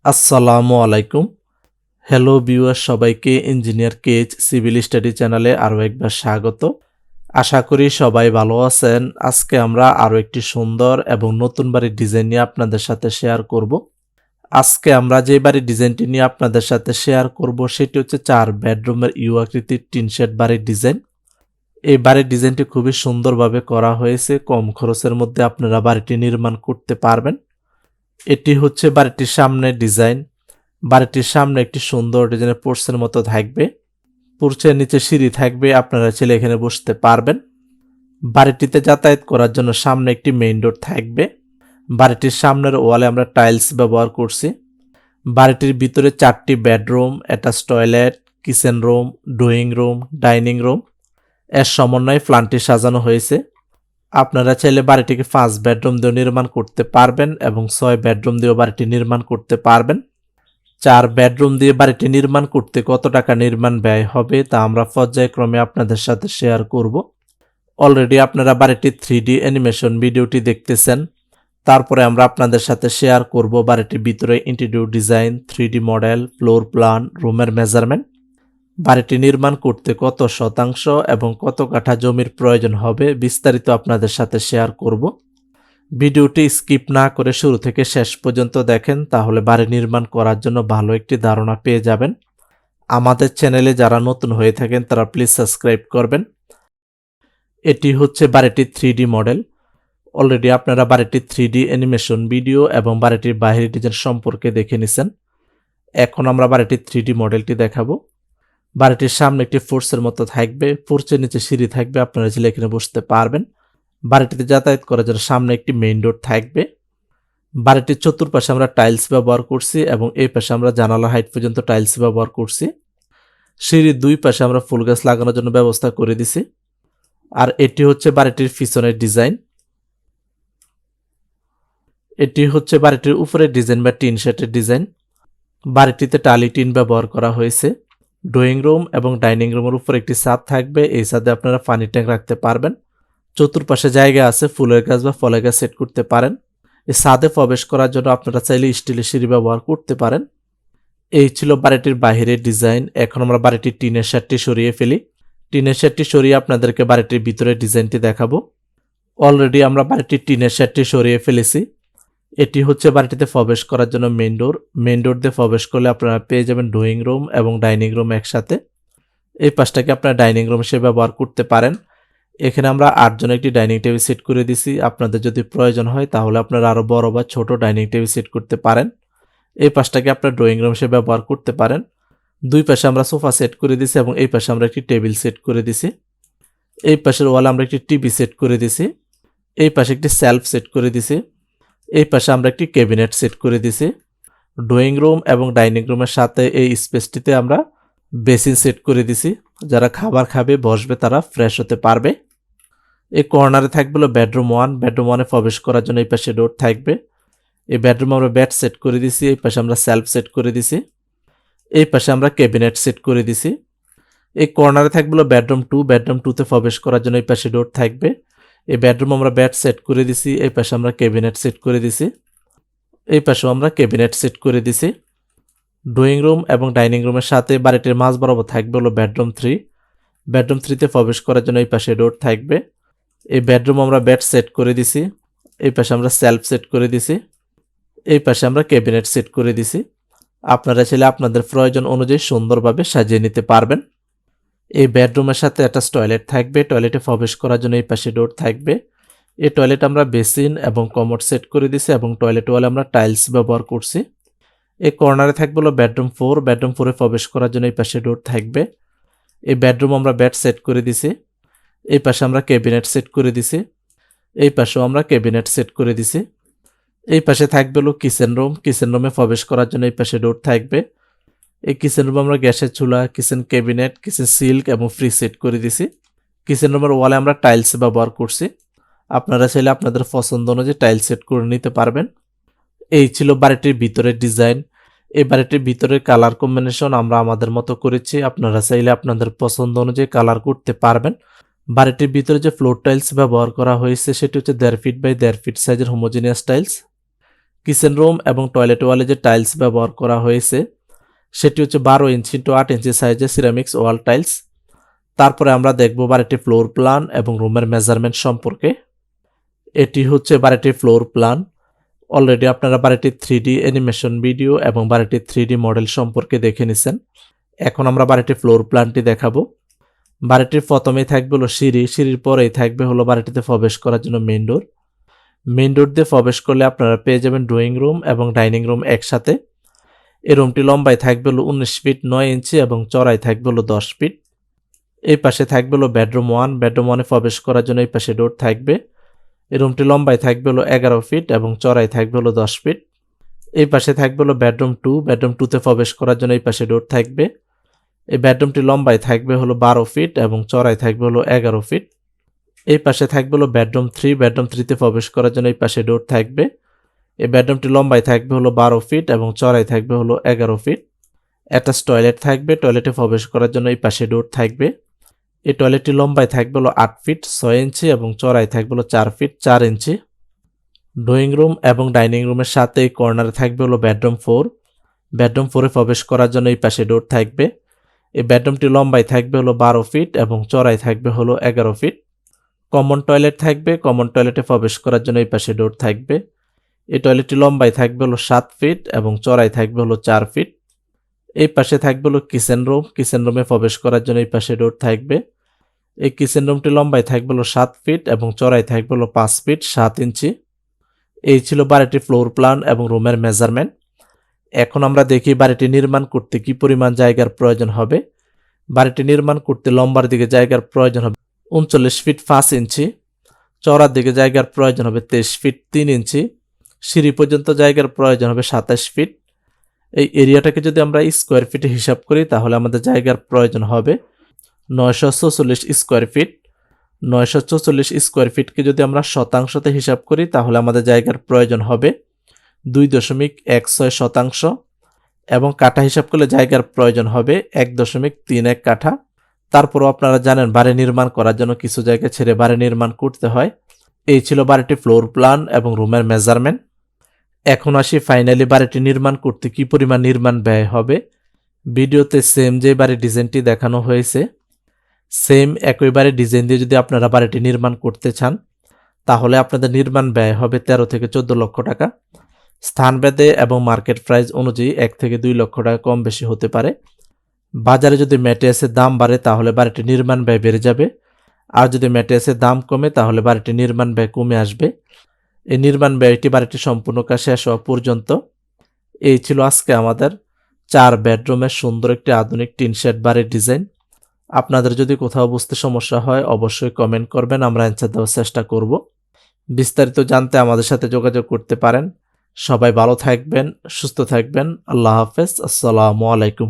আসসালামু আলাইকুম। Hello viewer, সবাইকে ইঞ্জিনিয়ার কেজ সিভিল স্টাডি চ্যানেলে আরও একবার স্বাগত। আশা করি সবাই ভালো আছেন। আজকে আমরা আরও একটি সুন্দর এবং নতুন বাড়ির ডিজাইন নিয়ে আপনাদের সাথে শেয়ার করব। আজকে আমরা যে বাড়ির ডিজাইনটি নিয়ে আপনাদের সাথে শেয়ার করব সেটি হচ্ছে 4 বেডরুমের ইউ আকৃতির টিন শেড বাড়ির ডিজাইন। এই বাড়ির ডিজাইনটি খুবই সুন্দরভাবে করা হয়েছে। কম খরচের মধ্যে আপনারা বাড়িটি নির্মাণ করতে পারবেন। এটি হচ্ছে বাড়িটির সামনের ডিজাইন। বাড়িটির সামনে একটি সুন্দর ডিজাইনের পোর্চের মতো থাকবে। পোর্চের নিচে সিঁড়ি থাকবে, আপনারা চাইলে এখানে বসতে পারবেন। বাড়িটিতে যাতায়াত করার জন্য সামনে একটি মেইন ডোর থাকবে। বাড়িটির সামনের ওয়ালে আমরা টাইলস ব্যবহার করছি। বাড়িটির ভিতরে 4টি bedroom, attach toilet, kitchen room, drawing room, dining room এর সমন্বয়ে প্ল্যানটি সাজানো হয়েছে। আপনারা চাইলে বাড়িটিকে 5 বেডরুম দিয়েও নির্মাণ করতে পারবেন এবং 6 বেডরুম দিয়েও বাড়িটি নির্মাণ করতে পারবেন। 4 বেডরুম দিয়ে বাড়িটি নির্মাণ করতে কত টাকা নির্মাণ ব্যয় হবে তা আমরা পর্যায়ক্রমে আপনাদের সাথে শেয়ার করব। অলরেডি আপনারা বাড়িটির 3D অ্যানিমেশন ভিডিওটি দেখতেছেন। তারপরে আমরা আপনাদের সাথে শেয়ার করব বাড়িটির ভিতরে interior design, 3D model, floor plan, রুমের মেজারমেন্ট, বাড়িটি নির্মাণ করতে কত শতাংশ এবং কত কাঠা জমির প্রয়োজন হবে বিস্তারিত আপনাদের সাথে শেয়ার করব। ভিডিওটি স্কিপ না করে শুরু থেকে শেষ পর্যন্ত দেখেন, তাহলে বাড়ি নির্মাণ করার জন্য ভালো একটি ধারণা পেয়ে যাবেন। আমাদের চ্যানেলে যারা নতুন হয়ে থাকেন তারা প্লিজ সাবস্ক্রাইব করবেন। এটি হচ্ছে বাড়িটির 3D মডেল। অলরেডি আপনারা বাড়িটির 3D অ্যানিমেশন ভিডিও এবং বাড়িটির বাহির ডিজাইন সম্পর্কে দেখে নিছেন। এখন আমরা বাড়িটির 3D মডেলটি দেখাবো। বাড়িটির সামনে একটি ফোর্সের মতো থাকবে, ফোর্সের নিচে সিঁড়ি থাকবে, আপনারা চাইলে এখানে বসতে পারবেন। বাড়িটিতে যাতায়াত করার জন্য সামনে একটি মেইন ডোর থাকবে। বাড়িটির চতুর্পাশে আমরা টাইলস ব্যবহার করছি এবং এই পাশে আমরা জানালা হাইট পর্যন্ত টাইলস ব্যবহার করছি। সিঁড়ির 2 পাশে আমরা ফুল গাছ লাগানোর জন্য ব্যবস্থা করে দিছি। আর এটি হচ্ছে বাড়িটির পিছনের ডিজাইন। এটি হচ্ছে বাড়িটির উপরের ডিজাইন বা টিন শেডের ডিজাইন। বাড়িটিতে টালি টিন ব্যবহার করা হয়েছে। ড্রয়িং রুম এবং ডাইনিং রুমের উপর একটি ছাদ থাকবে, এই ছাদে আপনারা পানি ট্যাঙ্ক রাখতে পারবেন। চতুর্পাশে জায়গা আছে, ফুলের গাছ বা ফলের গাছ সেট করতে পারেন। এই ছাদে প্রবেশ করার জন্য আপনারা চাইলে স্টিলের সিঁড়ি ব্যবহার করতে পারেন। এই ছিল বাড়িটির বাহিরের ডিজাইন। এখন আমরা বাড়িটির টিনের শেডটি সরিয়ে ফেলি। টিনের শেডটি সরিয়ে আপনাদেরকে বাড়িটির ভিতরের ডিজাইনটি দেখাবো। অলরেডি আমরা বাড়িটির টিনের শেডটি সরিয়ে ফেলেছি। এটি হচ্ছে বাড়িটিতে প্রবেশ করার জন্য মেইন ডোর। মেইন ডোর দিয়ে প্রবেশ করলে আপনারা পেয়ে যাবেন ড্রয়িং রুম এবং ডাইনিং রুম একসাথে। এই পাশটাকে আপনারা ডাইনিং রুম হিসেবে ব্যবহার করতে পারেন। এখানে আমরা 8 জন একটি ডাইনিং টেবিল সেট করে দিছি। আপনাদের যদি প্রয়োজন হয় তাহলে আপনারা আরও বড় বা ছোট ডাইনিং টেবিল সেট করতে পারেন। এই পাশটাকে আপনারা ড্রয়িং রুম হিসেবে ব্যবহার করতে পারেন। 2 পাশে আমরা সোফা সেট করে দিছি এবং এই পাশে আমরা একটি টেবিল সেট করে দিছি। এই পাশের ওয়ালে আমরা একটি টিভি সেট করে দিছি। এই পাশে একটি সেলফ সেট করে দিছি। এই পাশে আমরা একটি ক্যাবিনেট সেট করে দিছি। ড্রয়িং রুম এবং ডাইনিং রুমের সাথে এই স্পেসটিতে আমরা বেসিন সেট করে দিছি। যারা খাবার খাবে বসবে তারা ফ্রেশ হতে পারবে। এই কর্নারে থাকবে হলো বেডরুম 1। বেডরুম 1-এ প্রবেশ করার জন্য এই পাশে ডোর থাকবে। এই বেডরুমে আমরা বেড সেট করে দিছি। এই পাশে আমরা সেলফ সেট করে দিছি। এই পাশে আমরা ক্যাবিনেট সেট করে দিছি। এই কর্নারে থাকবে হলো বেডরুম 2। বেডরুম 2-তে প্রবেশ করার জন্য এই পাশে ডোর থাকবে। এই বেডরুমে আমরা বেড সেট করে দিছি। এই পাশে আমরা ক্যাবিনেট সেট করে দিছি। এই পাশেও আমরা ক্যাবিনেট সেট করে দিছি। ড্রয়িং রুম এবং ডাইনিং রুমের সাথে বাড়িটির মাঝ বরাবর থাকবে হলো বেডরুম 3। বেডরুম 3-তে প্রবেশ করার জন্য এই পাশে ডোর থাকবে। এই বেডরুম আমরা বেড সেট করে দিছি। এই পাশে আমরা সেলফ সেট করে দিছি। এই পাশে আমরা ক্যাবিনেট সেট করে দিছি। আপনারা চাইলে আপনাদের প্রয়োজন অনুযায়ী সুন্দরভাবে সাজিয়ে নিতে পারবেন। এই বেডরুমের সাথে একটা টয়লেট থাকবে। টয়লেটে প্রবেশ করার জন্য এই পাশে ডোর থাকবে। এই টয়লেট আমরা বেসিন এবং কমোড সেট করে দিছি এবং টয়লেট ওয়ালে আমরা টাইলস ব্যবহার করছি। এই কর্নারে থাকবে হলো বেডরুম 4। বেডরুম 4-এ প্রবেশ করার জন্য এই পাশে ডোর থাকবে। এই বেডরুম আমরা বেড সেট করে দিছি। এই পাশে আমরা ক্যাবিনেট সেট করে দিছি। এই পাশেও আমরা ক্যাবিনেট সেট করে দিছি। এই পাশে থাকবে হলো কিচেন রুম। কিচেন রুমে প্রবেশ করার জন্য এই পাশে ডোর থাকবে। এই কিচেন রুমে আমরা গ্যাসের চুলা, কিচেন ক্যাবিনেট, কিচেন সিল্ক এবং ফ্রিজ সেট করে দিছি। কিচেন রুমের ওয়ালে আমরা টাইলস ব্যবহার করছি। আপনারা চাইলে আপনাদের পছন্দ অনুযায়ী টাইলস সেট করে নিতে পারবেন। এই ছিল বাড়িটির ভিতরের ডিজাইন। এই বাড়িটির ভিতরের কালার কম্বিনেশন আমরা আমাদের মতো করেছি। আপনারা চাইলে আপনাদের পছন্দ অনুযায়ী কালার করতে পারবেন। বাড়িটির ভিতরে যে ফ্লোর টাইলস ব্যবহার করা হয়েছে সেটি হচ্ছে 1.5 ফিট বাই 1.5 ফিট সাইজের হোমোজেনিয়াস টাইলস। কিচেন রুম এবং টয়লেট ওয়ালে যে টাইলস ব্যবহার করা হয়েছে সেটি হচ্ছে 12 ইঞ্চি টু 8 ইঞ্চি সাইজের সিরামিক্স ওয়াল টাইলস। তারপরে আমরা দেখব বাড়িটির ফ্লোর প্ল্যান এবং রুমের মেজারমেন্ট সম্পর্কে। এটি হচ্ছে বাড়িটির ফ্লোর প্ল্যান। অলরেডি আপনারা বাড়িটির 3D অ্যানিমেশন ভিডিও এবং বাড়িটির 3D মডেল সম্পর্কে দেখে নিছেন। এখন আমরা বাড়িটির ফ্লোর প্ল্যানটি দেখাবো। বাড়িটির প্রথমেই থাকবে হলো সিঁড়ি, সিঁড়ির পরেই থাকবে হলো বাড়িটিতে প্রবেশ করার জন্য মেইন ডোর। মেইন ডোর দিয়ে প্রবেশ করলে আপনারা পেয়ে যাবেন ড্রয়িং রুম এবং ডাইনিং রুম একসাথে। এই রুমটি লম্বায় থাকবে হলো 19 ফিট 9 ইঞ্চি এবং চড়াই থাকবে হলো 10 ফিট। এই পাশে থাকবে হলো বেডরুম 1, বেডরুম 1-এ প্রবেশ করার জন্য এই পাশে ডোর থাকবে। এই রুমটি লম্বায় থাকবে হলো 11 ফিট এবং চড়াই থাকবে হলো 10 ফিট। এই পাশে থাকবে হলো বেডরুম 2, বেডরুম 2-তে প্রবেশ করার জন্য এই পাশে ডোর থাকবে। এই বেডরুমটি লম্বায় থাকবে হলো 12 ফিট এবং চড়াই থাকবে হলো 11 ফিট। এই পাশে থাকবে হলো বেডরুম 3, বেডরুম 3-তে প্রবেশ করার জন্য এই পাশে ডোর থাকবে। এই বেডরুমটি লম্বায় থাকবে হলো 12 ফিট এবং চড়াই থাকবে হলো 11 ফিট। অ্যাটাচ টয়লেট থাকবে, টয়লেটে প্রবেশ করার জন্য এই পাশে ডোর থাকবে। এই টয়লেটটি লম্বায় থাকবে হলো 8 ফিট 6 ইঞ্চি এবং চড়াই থাকবে হলো 4 ফিট 4 ইঞ্চি। ড্রয়িং রুম এবং ডাইনিং রুমের সাথে এই কর্নারে থাকবে হলো বেডরুম 4, বেডরুম 4-এ প্রবেশ করার জন্য এই পাশে ডোর থাকবে। এই বেডরুমটি লম্বায় থাকবে হলো 12 ফিট এবং চড়াই থাকবে হলো 11 ফিট। কমন টয়লেট থাকবে, কমন টয়লেটে প্রবেশ করার জন্য এই পাশে ডোর থাকবে। এই টয়লেটটি লম্বায় থাকবে হলো 7 ফিট এবং চড়াই থাকবে হলো 4 ফিট। এই পাশে থাকবে হলো কিচেন রুম, কিচেন রুমে প্রবেশ করার জন্য এই পাশে ডোর থাকবে। এই কিচেন রুমটি লম্বায় থাকবে হলো 7 ফিট এবং চড়াই থাকবে হলো 5 ফিট 7 ইঞ্চি। এই ছিল বাড়িটির ফ্লোর প্ল্যান এবং রুমের মেজারমেন্ট। এখন আমরা দেখি বাড়িটি নির্মাণ করতে কি পরিমাণ জায়গার প্রয়োজন হবে। বাড়িটি নির্মাণ করতে লম্বার দিকে জায়গার প্রয়োজন হবে 39 ফিট 5 ইঞ্চি, চওড়ার দিকে জায়গার প্রয়োজন হবে 23 ফিট 3 ইঞ্চি, সিঁড়ি পর্যন্ত জায়গার প্রয়োজন হবে 27 ফিট। এই এরিয়াটাকে যদি আমরা স্কোয়ার ফিটে হিসাব করি তাহলে আমাদের জায়গার প্রয়োজন হবে 944 স্কোয়ার ফিট। 944 স্কোয়ার ফিটকে যদি আমরা শতাংশতে হিসাব করি তাহলে আমাদের জায়গার প্রয়োজন হবে 2.16 শতাংশ এবং কাঠা হিসাব করলে জায়গার প্রয়োজন হবে 1.31 কাঠা। তারপরও আপনারা জানেন বাড়ি নির্মাণ করার জন্য কিছু জায়গা ছেড়ে বাড়ি নির্মাণ করতে হয়। এই ছিল বাড়িটি ফ্লোর প্ল্যান এবং রুমের মেজারমেন্ট। এখন আসি ফাইনালি বাড়িটি নির্মাণ করতে কি পরিমাণ নির্মাণ ব্যয় হবে। ভিডিওতে সেম যে বাড়ির ডিজাইনটি দেখানো হয়েছে সেম একই বাড়ির ডিজাইন দিয়ে যদি আপনারা বাড়িটি নির্মাণ করতে চান তাহলে আপনাদের নির্মাণ ব্যয় হবে 13 থেকে 14 লক্ষ টাকা। স্থানভেদে এবং মার্কেট প্রাইস অনুযায়ী 1 থেকে 2 লক্ষ টাকা কম বেশি হতে পারে। বাজারে যদি ম্যাটেরিয়ালসের দাম বাড়ে তাহলে বাড়িটি নির্মাণ ব্যয় বেড়ে যাবে, আর যদি ম্যাটেরিয়ালসের দাম কমে তাহলে বাড়িটি নির্মাণ ব্যয় কমে আসবে। এই নির্মাণ ব্যয়টি বাড়িটি সম্পূর্ণ কাজ শেষ হওয়া পর্যন্ত। এই ছিল আজকে আমাদের 4 বেডরুমের সুন্দর একটি আধুনিক টিন শেড বাড়ির ডিজাইন। আপনাদের যদি কোথাও বুঝতে সমস্যা হয় অবশ্যই কমেন্ট করবেন, আমরা অ্যান্সার দেওয়ার চেষ্টা করব। বিস্তারিত জানতে আমাদের সাথে যোগাযোগ করতে পারেন। সবাই ভালো থাকবেন, সুস্থ থাকবেন। আল্লাহ হাফেজ, আসসালামু আলাইকুম।